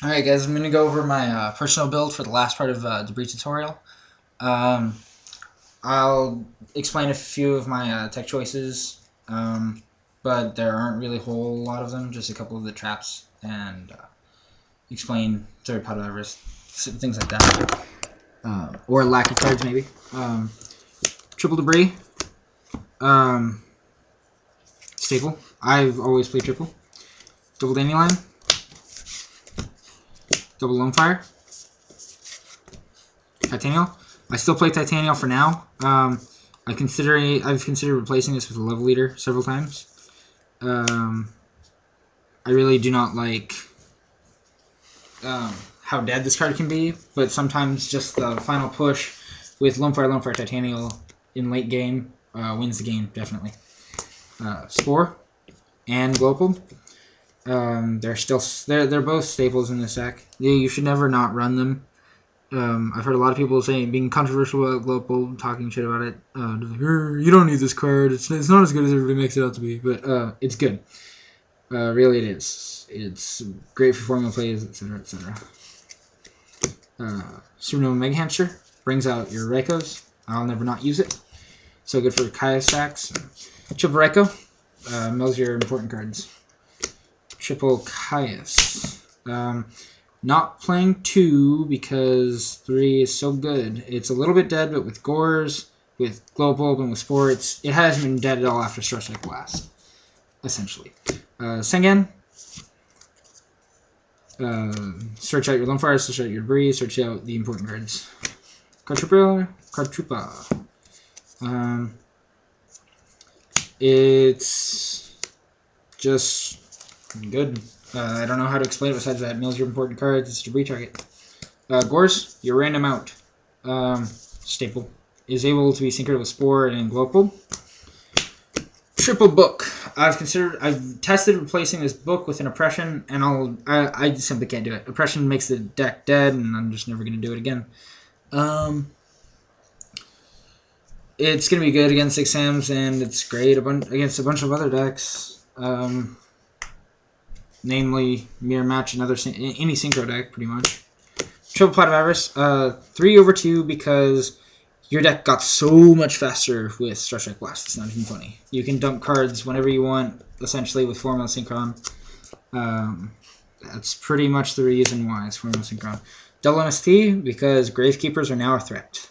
Alright guys, I'm going to go over my personal build for the last part of the Debris tutorial. Um, I'll explain a few of my tech choices, but there aren't really a whole lot of them, just a couple of the traps, and explain third pot of Everest, things like that. Or lack of cards maybe. Triple Debris, staple. I've always played triple. Double Dandelion. Double Lone Fire. Titanial. I still play Titanial for now. I've considered replacing this with a level leader several times. I really do not like how dead this card can be, but sometimes just the final push with Lone Fire, Titanial in late game wins the game, definitely. Spore and Global. They're both staples in this deck. You should never not run them. I've heard a lot of people saying, being controversial about Global, talking shit about it. You don't need this card. It's not as good as everybody makes it out to be, but it's good. Really, it is. It's great for formula plays, etc., etc. Supernova Mega Hamster brings out your Reikos. I'll never not use it. So good for Kaya stacks. Triple Reiko mills your important cards. Triple Caius. Not playing 2 because 3 is so good. It's a little bit dead, but with Gores, with Global, and with Sports, it hasn't been dead at all after Starstrike Blast, essentially. Sengen. Search out your Lone Fire, search out your Debris, search out the important cards. Cartrupa. It's just good. I don't know how to explain it besides that. Mills your important cards. It's a Debris target. Gores, your random out. Staple. Is able to be synchroned with Spore and Global. Triple Book. I've tested replacing this book with an Oppression, and I simply can't do it. Oppression makes the deck dead, and I'm just never going to do it again. It's going to be good against exams, and it's great against a bunch of other decks. Namely, Mirror Match and any Synchro deck, pretty much. Triple Pot of Avarice, 3/2 because your deck got so much faster with Starstrike Blast. It's not even funny. You can dump cards whenever you want, essentially, with Formula Synchron. That's pretty much the reason why it's Formula Synchron. Double MST, because Gravekeepers are now a threat.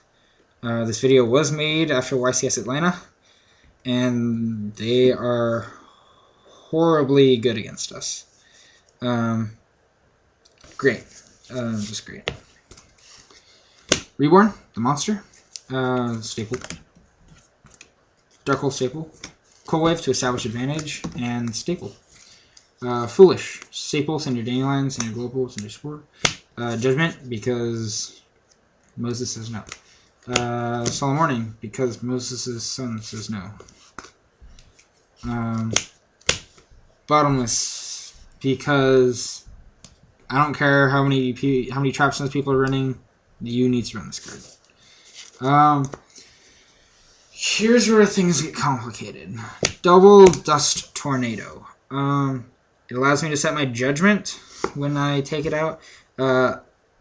This video was made after YCS Atlanta, and they are horribly good against us. Great. Just great. Reborn, the monster. Staple. Dark Hole Staple. Cold Wave to establish advantage, and Staple. Foolish. Staple, send your Dandelions, send your Global, send your Spore. Judgment, because Moses says no. Solemn Warning, because Moses' son says no. Bottomless, because I don't care how many traps those people are running, you need to run this card. Here's where things get complicated. Double Dust Tornado. It allows me to set my Judgment when I take it out.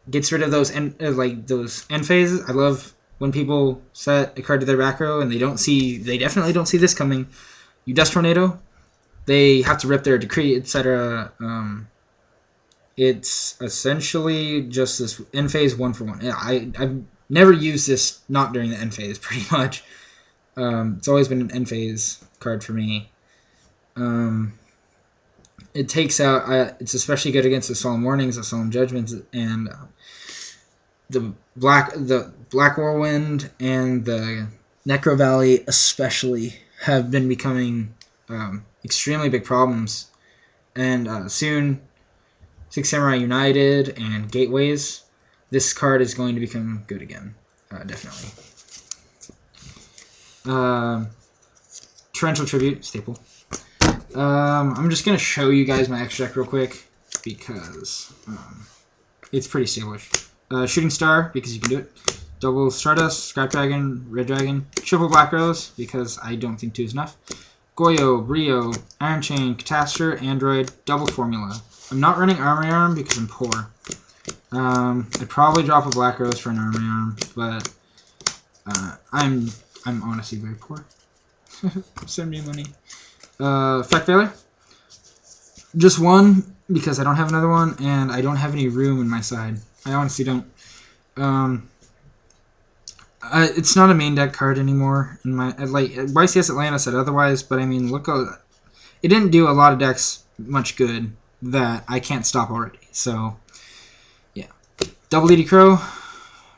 Gets rid of those those end phases. I love when people set a card to their back row and they definitely don't see this coming. You Dust Tornado, they have to rip their Decree, etc. It's essentially just this end phase 1-for-1. I've never used this not during the end phase, pretty much. It's always been an end phase card for me. It takes out. It's especially good against the Solemn Warnings, the Solemn Judgments, and the Black Whirlwind and the Necro Valley, especially, have been becoming extremely big problems. And soon, Six Samurai United and Gateways, this card is going to become good again, definitely. Torrential Tribute, staple. I'm just going to show you guys my extra deck real quick, because it's pretty established. Shooting Star, because you can do it. Double Stardust, Scrap Dragon, Red Dragon. Triple Black Rose, because I don't think 2 is enough. Goyo, Brio, Iron Chain, Catastor, Android, Double Formula. I'm not running Armory Arm because I'm poor. I'd probably drop a Black Rose for an Armory Arm, but I'm honestly very poor. Send me money. Effect Failure. Just one because I don't have another one, and I don't have any room in my side. I honestly don't. It's not a main deck card anymore. In my YCS Atlanta said otherwise, but I mean, look, it didn't do a lot of decks much good that I can't stop already. So, yeah, double DD Crow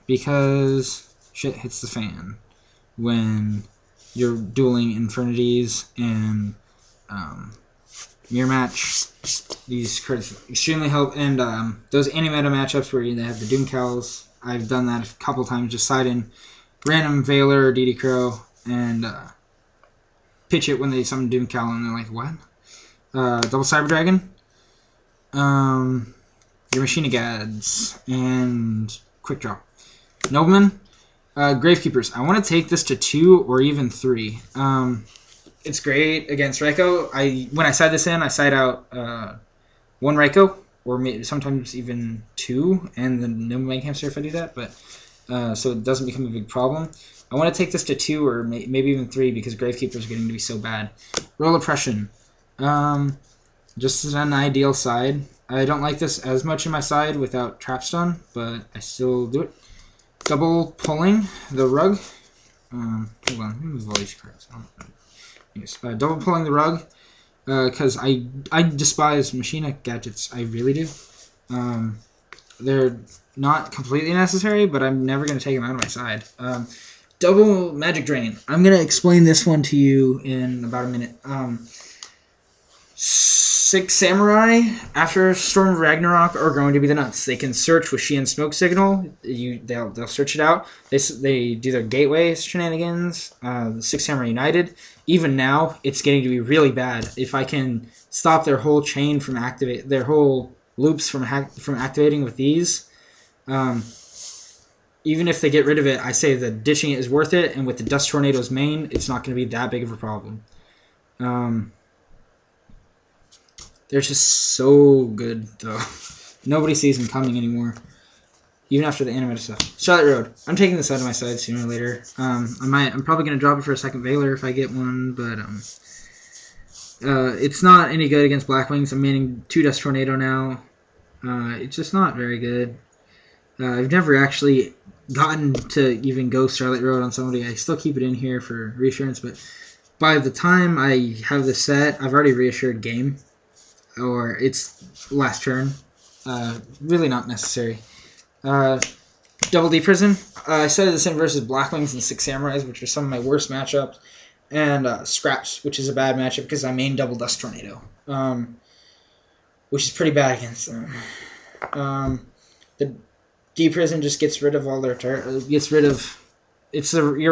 because shit hits the fan when you're dueling Infernities and Mirror Match. These cards extremely help, and those anti-meta matchups where they have the Doom Cows. I've done that a couple times, just side in random Veiler or DD Crow and pitch it when they summon Doom Cow and they're like, what? Double Cyber Dragon, your Machine of Gads, and Quick Draw. Nobleman, Gravekeepers. I want to take this to 2 or even 3. It's great against Raikou. When I side this in, I side out 1 Raikou, or maybe sometimes even 2, and then Nobleman Hamster if I do that, but so it doesn't become a big problem. I want to take this to 2 or maybe even 3 because Gravekeepers are getting to be so bad. Roll Oppression. Just as an ideal side. I don't like this as much in my side without Trap Stun, but I still do it. Double Pulling the Rug. Hold on, let me move all these cards. Yes, double Pulling the Rug. Because I despise Machina gadgets. I really do. They're not completely necessary, but I'm never going to take them out of my side. Double Magic Drain. I'm going to explain this one to you in about a minute. 6 Samurai after Storm of Ragnarok are going to be the nuts. They can search with Sheehan Smoke Signal. They'll search it out. They do their gateway shenanigans. The 6 Samurai United. Even now, it's getting to be really bad. If I can stop their whole chain from their whole loops from activating with these, even if they get rid of it, I say that ditching it is worth it. And with the Dust Tornado's main, it's not going to be that big of a problem. They're just so good, though. Nobody sees them coming anymore, even after the animated stuff. Charlotte Road. I'm taking this out of my side sooner or later. I'm probably going to drop it for a second Veiler if I get one, but it's not any good against Blackwings. I'm manning 2 Dust Tornado now. It's just not very good. I've never actually gotten to even go Starlight Road on somebody. I still keep it in here for reassurance, but by the time I have this set, I've already reassured game. Or it's last turn. Really not necessary. Double D Prison. I said this in versus Blackwings and 6 Samurais, which are some of my worst matchups. And Scraps, which is a bad matchup because I main double Dust Tornado. Which is pretty bad against them. The D Prison just gets rid of all their your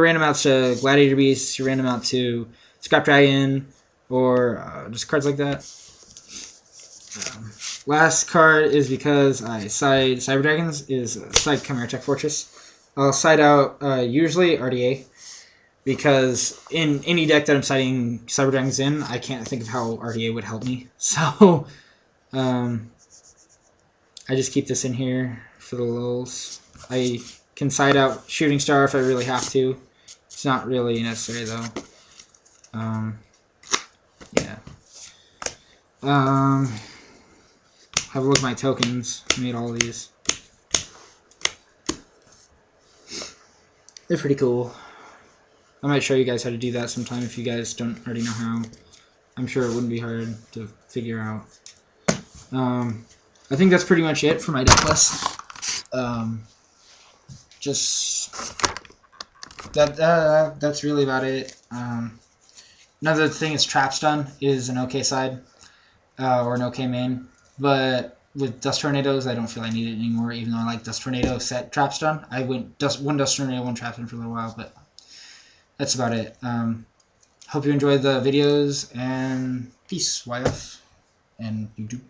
random out to Gladiator Beast, your random out to Scrap Dragon, or just cards like that. Last card is because I side Cyber Dragons, is side Chimera Tech Fortress. I'll side out usually RDA, because in any deck that I'm siding Cyber Dragons in, I can't think of how RDA would help me. So I just keep this in here for the lulz. I can side out Shooting Star if I really have to. It's not really necessary though. Yeah. Have a look at my tokens. I made all of these. They're pretty cool. I might show you guys how to do that sometime if you guys don't already know how. I'm sure it wouldn't be hard to figure out. I think that's pretty much it for my deck list. That's really about it. Another thing is Trap Stun is an okay side, or an okay main. But with Dust Tornadoes, I don't feel I need it anymore, even though I like Dust Tornado set Trap Stun. I went one Dust Tornado, 1 Trap Stun for a little while, but that's about it. Hope you enjoyed the videos, and peace, YF, and YouTube.